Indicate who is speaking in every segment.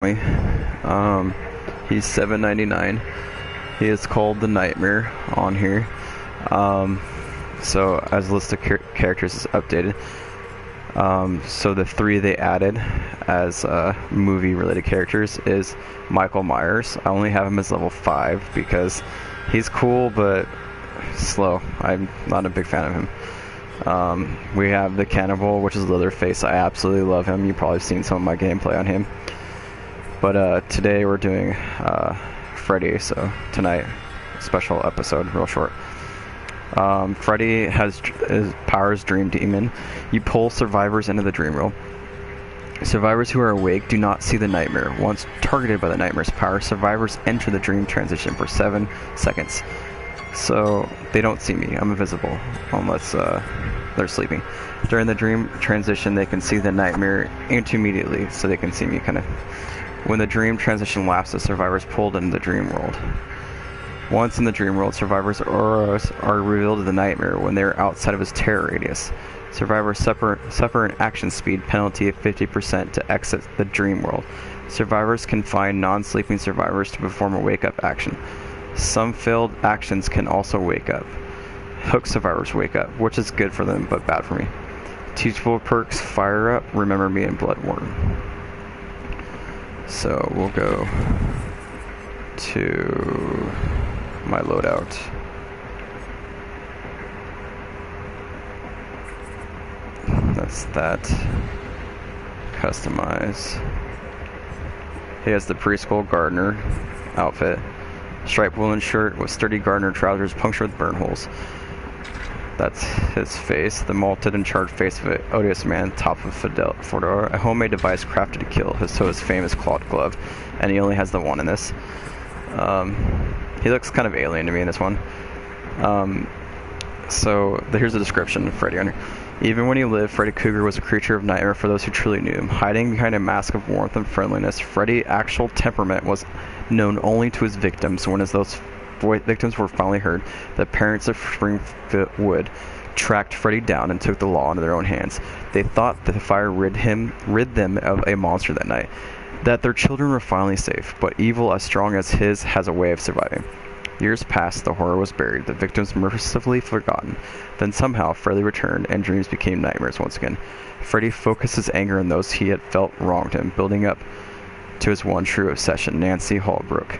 Speaker 1: me. He's 7.99. He is called the Nightmare on here. So as the list of characters is updated, so the three they added as movie-related characters is Michael Myers. I only have him as level 5 because he's cool but slow. I'm not a big fan of him. We have the Cannibal, which is Leatherface. I absolutely love him. You've probably seen some of my gameplay on him. But today we're doing Freddy, so tonight, special episode, real short. Freddy has his powers Dream Demon. You pull survivors into the dream world. Survivors who are awake do not see the nightmare. Once targeted by the nightmare's power, survivors enter the dream transition for 7 seconds. So they don't see me. I'm invisible unless they're sleeping. During the dream transition, they can see the nightmare intermediately, so they can see me kind of. When the dream transition lapses, survivors pulled into the dream world. Once in the dream world, survivors' auras are revealed to the nightmare when they are outside of his terror radius. Survivors suffer an action speed penalty of 50% to exit the dream world. Survivors can find non-sleeping survivors to perform a wake-up action. Some failed actions can also wake up. Hook survivors wake up, which is good for them, but bad for me. Teachable perks: Fire Up, Remember Me, and Blood Warden. So we'll go to my loadout. That's that. Customize. He has the preschool gardener outfit. Striped woolen shirt with sturdy gardener trousers punctured with burn holes. That's his face. The malted and charred face of an odious man, top of fedora. A homemade device crafted to kill. So his famous clawed glove. And he only has the one in this. He looks kind of alien to me in this one. So here's the description of Freddy on here. Even when he lived, Freddy Krueger was a creature of nightmare for those who truly knew him. Hiding behind a mask of warmth and friendliness, Freddy's actual temperament was known only to his victims. When those victims were finally heard, the parents of Springwood tracked Freddy down and took the law into their own hands. They thought that the fire rid them of a monster that night, that their children were finally safe, but evil as strong as his has a way of surviving. Years passed, the horror was buried, the victims mercifully forgotten. Then somehow, Freddy returned, and dreams became nightmares once again. Freddy focused his anger on those he had felt wronged him, building up to his one true obsession, Nancy Holbrook.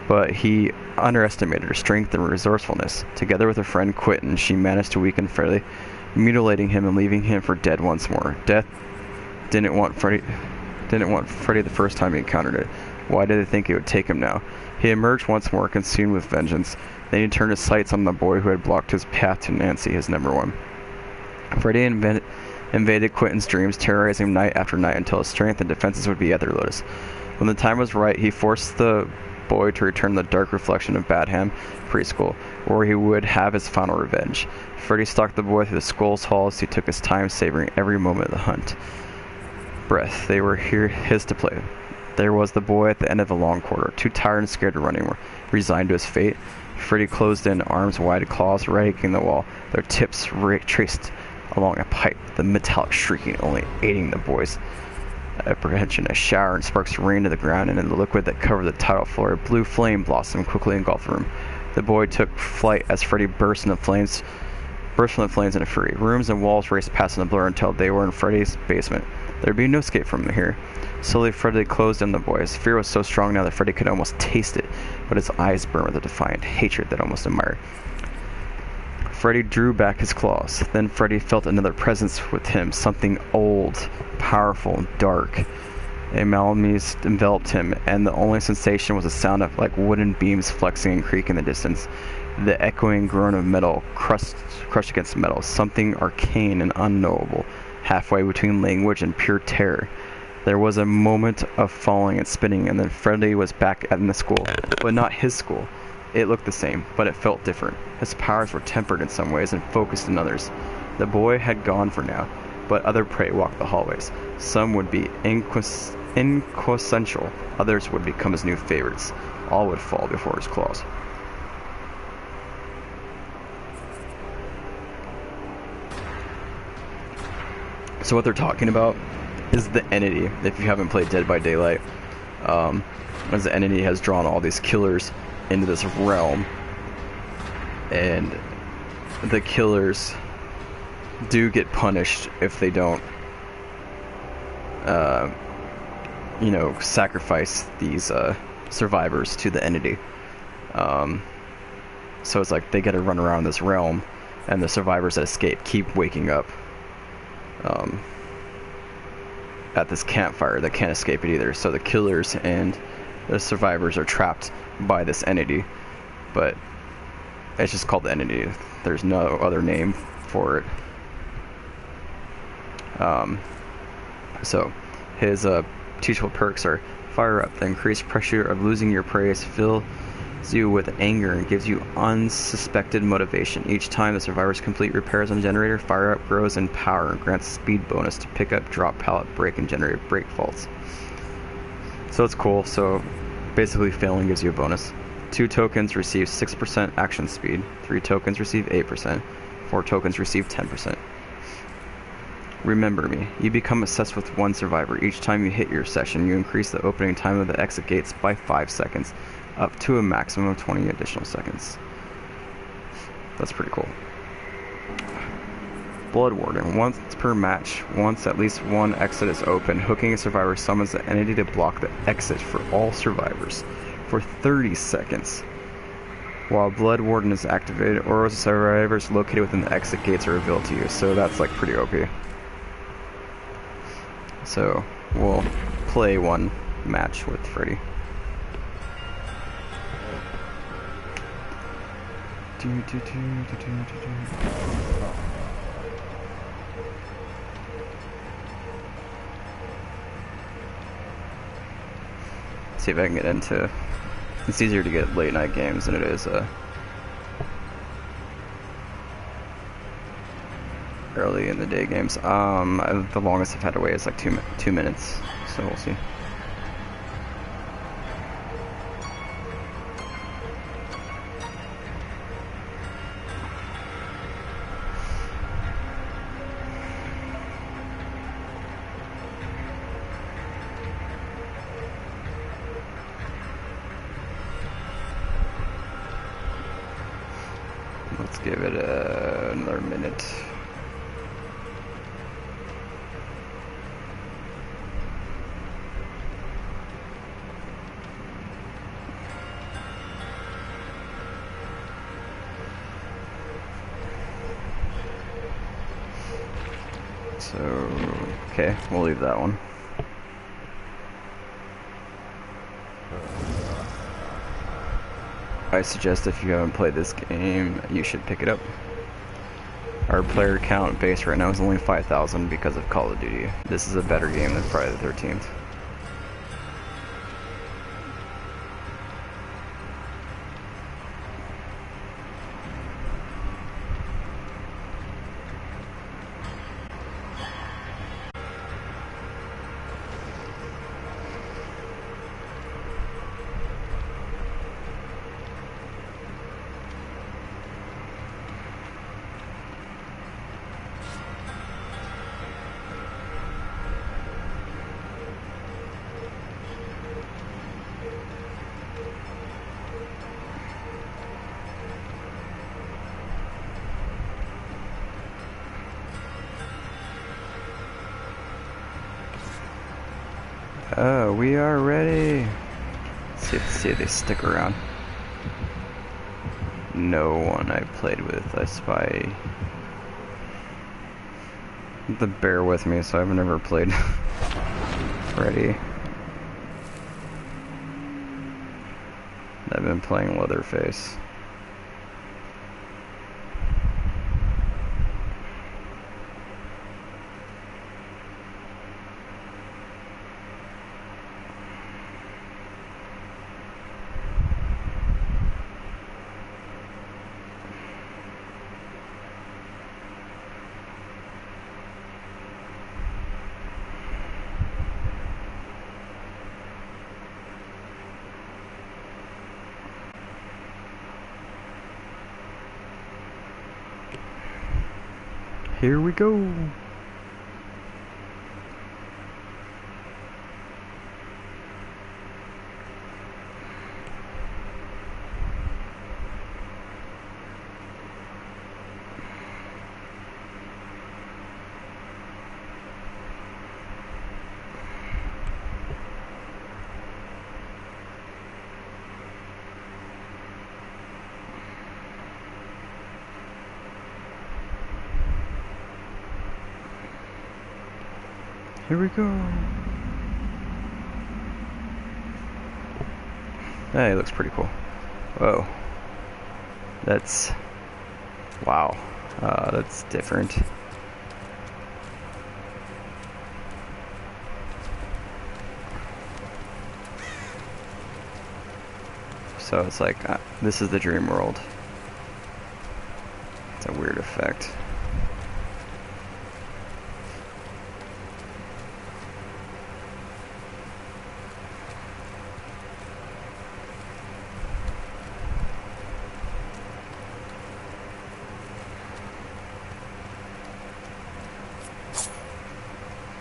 Speaker 1: But he underestimated her strength and resourcefulness. Together with her friend Quentin, she managed to weaken Freddy, mutilating him and leaving him for dead once more. Death didn't want Freddy the first time he encountered it. Why did they think it would take him now? He emerged once more, consumed with vengeance. Then he turned his sights on the boy who had blocked his path to Nancy, his number one. Freddy invaded Quentin's dreams, terrorizing him night after night until his strength and defenses would be at their lowest. When the time was right, he forced the boy to return to the dark reflection of Badham Preschool, where he would have his final revenge. Freddy stalked the boy through the school's halls. He took his time, savoring every moment of the hunt. Breath, they were here, his to play. There was the boy at the end of the long corridor, too tired and scared to run anymore, resigned to his fate. Freddy closed in, arms wide, claws raking the wall, their tips traced along a pipe, the metallic shrieking only aiding the boy's apprehension. A shower and sparks rained to the ground, and in the liquid that covered the tile floor, a blue flame blossomed quickly engulfed the room. The boy took flight as Freddy burst from the flames in a fury. Rooms and walls raced past in a blur until they were in Freddy's basement. There'd be no escape from here. Slowly, Freddy closed in the boy. His fear was so strong now that Freddy could almost taste it, but his eyes burned with a defiant hatred that almost admired. Freddy drew back his claws. Then Freddy felt another presence with him, something old, powerful, and dark. A malaise enveloped him, and the only sensation was a sound of like wooden beams flexing and creaking in the distance. The echoing groan of metal crushed against metal, something arcane and unknowable, halfway between language and pure terror. There was a moment of falling and spinning, and then Freddy was back in the school, but not his school. It looked the same, but it felt different. His powers were tempered in some ways and focused in others. The boy had gone for now, but other prey walked the hallways. Some would be inconsequential, others would become his new favorites. All would fall before his claws. So what they're talking about is the entity, if you haven't played Dead by Daylight. as the entity has drawn all these killers into this realm, and the killers do get punished if they don't, you know, sacrifice these survivors to the entity. So it's like they gotta run around this realm, and the survivors that escape keep waking up at this campfire. They can't escape it either. So the killers and the survivors are trapped by this entity, but it's just called the entity. There's no other name for it. So his teachable perks are fire up. The increased pressure of losing your prey fills you with anger and gives you unsuspected motivation. Each time the survivors complete repairs on the generator, fire up grows in power and grants speed bonus to pick up, drop, pallet, break, and generate break faults. So it's cool. So basically failing gives you a bonus. 2 tokens receive 6% action speed, 3 tokens receive 8%, 4 tokens receive 10%. Remember me. You become obsessed with one survivor. Each time you hit your session, you increase the opening time of the exit gates by 5 seconds, up to a maximum of 20 additional seconds. That's pretty cool. Blood Warden. Once per match, once at least one exit is open, hooking a survivor summons the entity to block the exit for all survivors for 30 seconds. While Blood Warden is activated, auras of survivors located within the exit gates are revealed to you. So that's like pretty OP. So we'll play one match with Freddy. See if I can get into. It's easier to get late night games than it is early in the day games. The longest I've had to wait is like 2 minutes, so we'll see. Let's give it another minute. So, okay, we'll leave that one. I suggest if you haven't played this game, you should pick it up. Our player count base right now is only 5,000 because of Call of Duty. This is a better game than Friday the 13th. Oh, we are ready. Let's see if they stick around. No one I played with, I spy. Bear with me, so I've never played Freddy. I've been playing Leatherface. Here we go. Here we go. Hey, it looks pretty cool. Whoa. That's... Wow. That's different. So it's like, this is the dream world. It's a weird effect.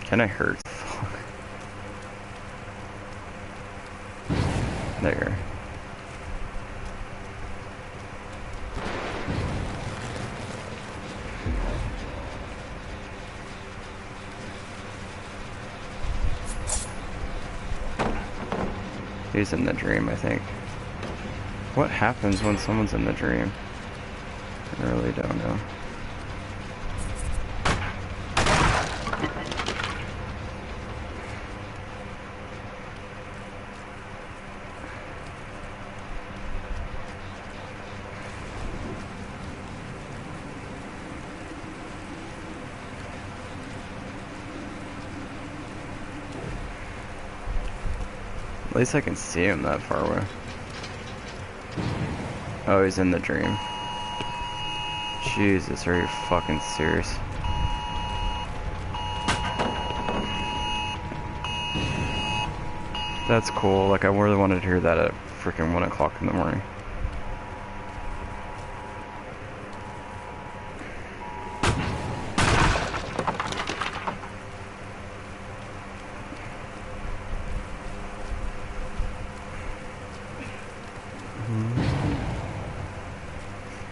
Speaker 1: Kinda hurts. Fuck. There. He's in the dream, I think. What happens when someone's in the dream? I really don't know. At least I can see him that far away. Oh, he's in the dream. Jesus, are you fucking serious? That's cool. Like, I really wanted to hear that at freaking 1 o'clock in the morning.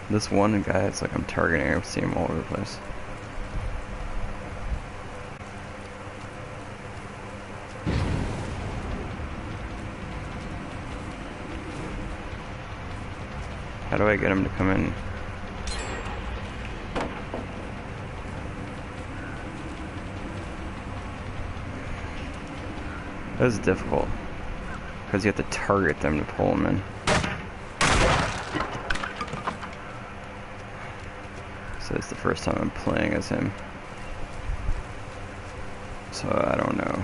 Speaker 1: This one guy, it's like I'm targeting, I see him all over the place. How do I get him to come in? That was difficult, because you have to target them to pull them in. So it's the first time I'm playing as him. So I don't know.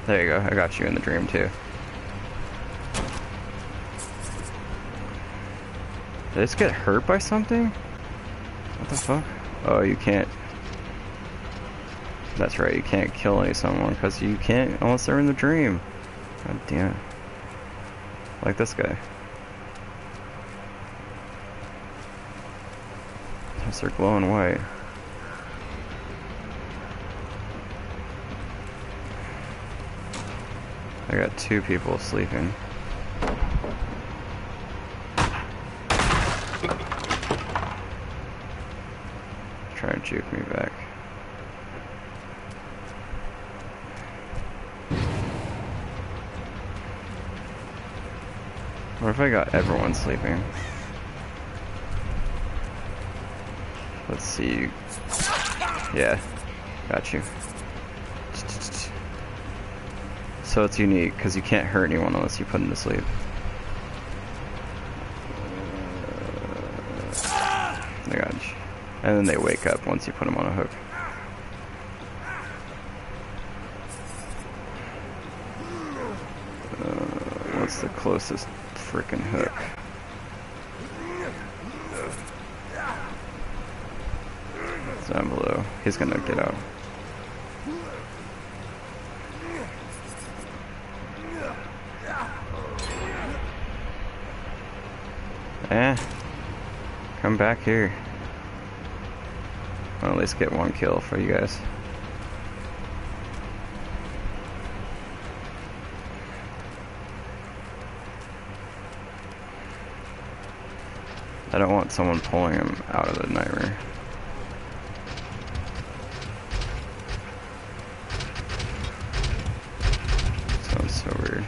Speaker 1: There you go, I got you in the dream too. Did I just get hurt by something? What the fuck? Oh, you can't. That's right, you can't kill someone because you can't unless they're in the dream. God damn it. Like this guy. Unless they're glowing white. I got 2 people sleeping. Try and juke me back. What if I got everyone sleeping? Let's see. Yeah, got you. So it's unique, because you can't hurt anyone unless you put them to sleep. I got you. And then they wake up once you put them on a hook. What's the closest frickin' hook? It's down below. He's gonna get out. Come back here. I'll at least get 1 kill for you guys. I don't want someone pulling him out of the nightmare. Sounds so weird.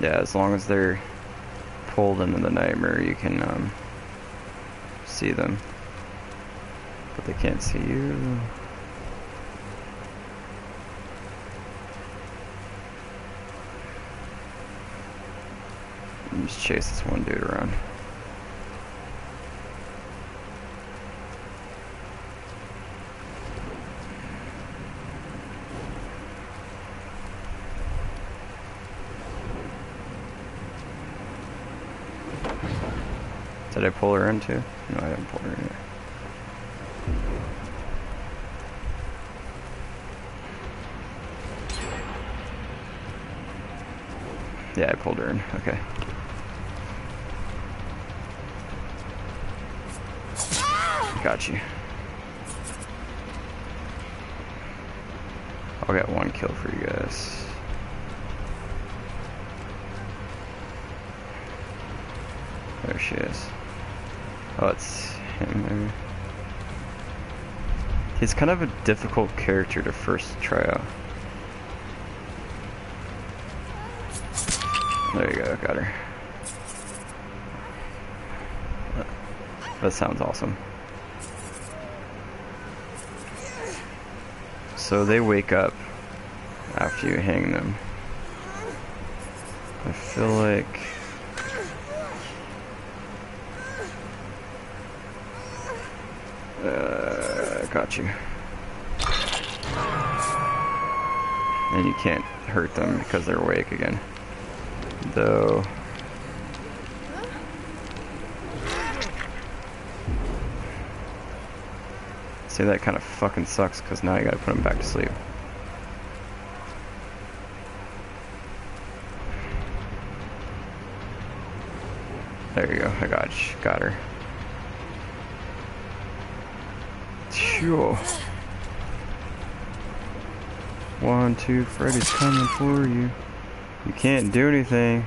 Speaker 1: Yeah, as long as they're pulled into the nightmare, you can see them. But they can't see you. And just chase this one dude around. Did I pull her in too? No, I didn't pull her in yet. Yeah, I pulled her in. Okay. Got you. I'll get one kill for you guys. There she is. Oh, it's him, maybe. He's kind of a difficult character to first try out. There you go, got her. That sounds awesome. So they wake up after you hang them. I feel like... got you. And you can't hurt them because they're awake again. Though... See, that kind of fucking sucks because now you gotta put them back to sleep. There you go, I got her. Sure. 1, 2, Freddy's coming for you. You can't do anything.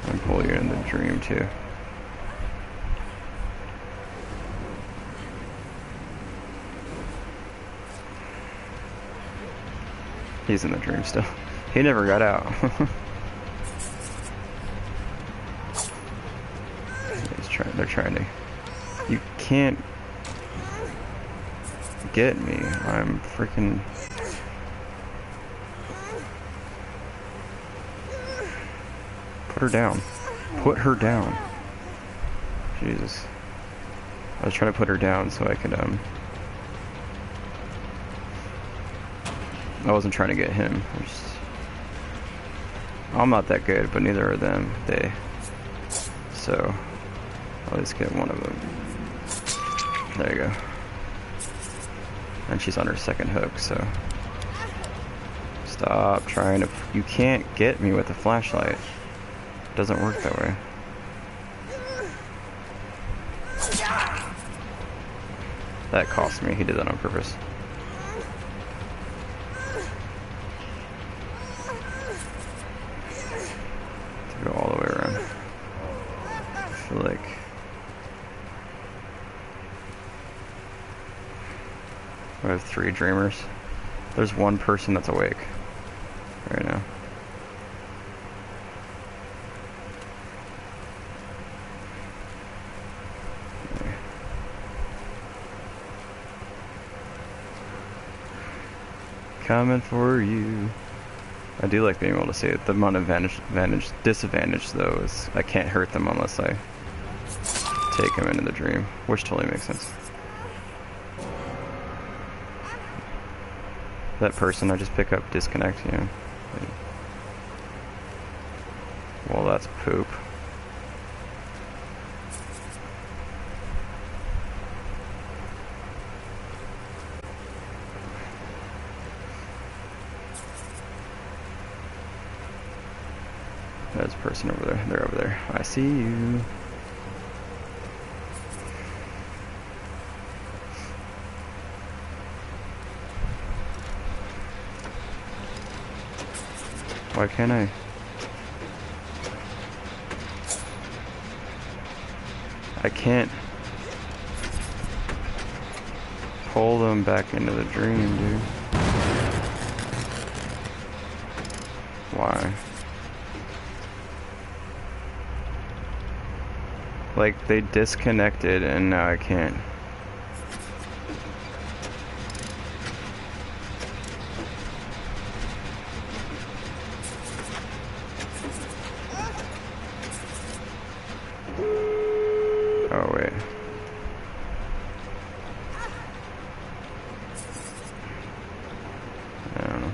Speaker 1: I'm gonna pull you in the dream too. He's in the dream still. He never got out. They're trying to. You can't get me. I'm freaking. Put her down. Put her down. Jesus. I was trying to put her down so I could, I wasn't trying to get him. I'm not that good, but neither are them. So, I'll at least get one of them. There you go. And she's on her second hook, so. Stop trying to. You can't get me with a flashlight. It doesn't work that way. That cost me. He did that on purpose. To go all the way around. I feel like we have 3 dreamers. There's one person that's awake right now. Coming for you. I do like being able to see it. The amount of disadvantage though is I can't hurt them unless I take them into the dream, which totally makes sense. That person I just pick up, disconnect, you know. Well, that's poop. There's a person over there. They're over there. I see you. Why can't I? I can't pull them back into the dream, dude. Why? Like, they disconnected and now I can't. Oh, wait. I don't know.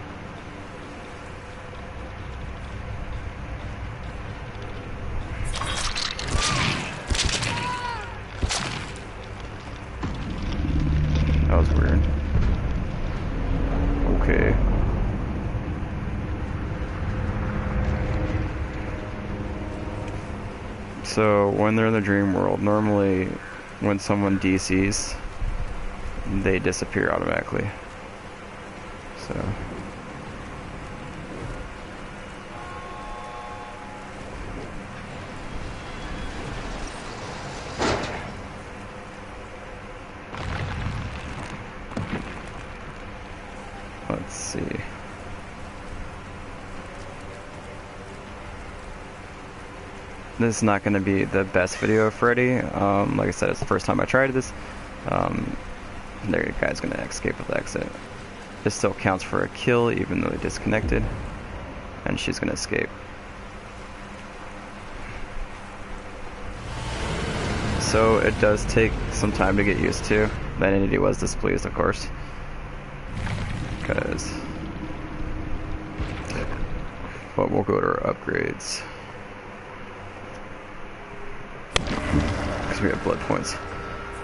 Speaker 1: That was weird. Okay. So, when they're in the dream world, normally when someone DCs, they disappear automatically. So... let's see. This is not going to be the best video of Freddy. Like I said, it's the first time I tried this. There, you guys going to escape with the exit. This still counts for a kill, even though they disconnected. And she's going to escape. So it does take some time to get used to. That entity was displeased, of course. But we'll go to our upgrades. Because we have blood points.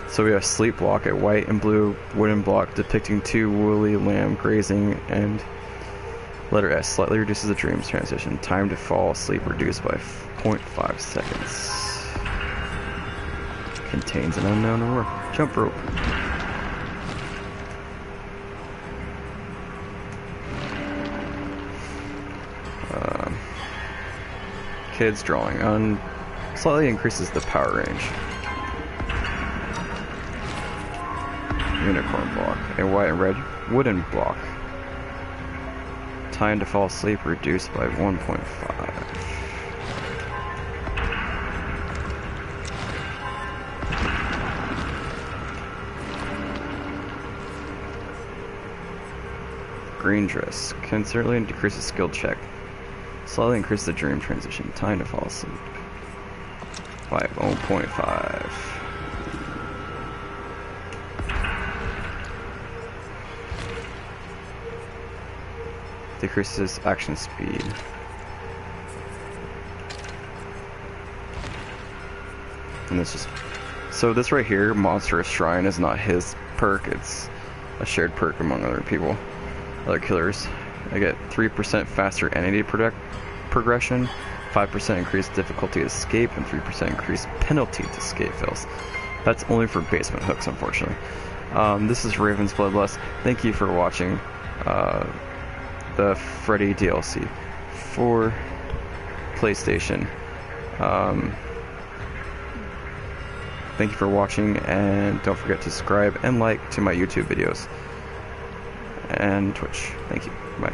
Speaker 1: So we have sleep block, a white and blue wooden block depicting two woolly lamb grazing, and letter S slightly reduces the dream's transition. Time to fall asleep reduced by 0.5 seconds. Contains an unknown ore. Jump rope. Kids drawing slightly increases the power range. Unicorn block, a white and red wooden block. Time to fall asleep reduced by 1.5. Green dress, considerably decreases skill check. Slightly increase the dream transition. Time to fall asleep by 0.5. Decreases action speed. And this just... so this right here, Monstrous Shrine, is not his perk. It's a shared perk among other people, other killers. I get 3% faster entity progression, 5% increased difficulty to escape, and 3% increased penalty to escape fails. That's only for basement hooks, unfortunately. This is Raven's Bloodlust. Thank you for watching the Freddy DLC for PlayStation. Thank you for watching, and don't forget to subscribe and like to my YouTube videos and Twitch. Thank you. Bye.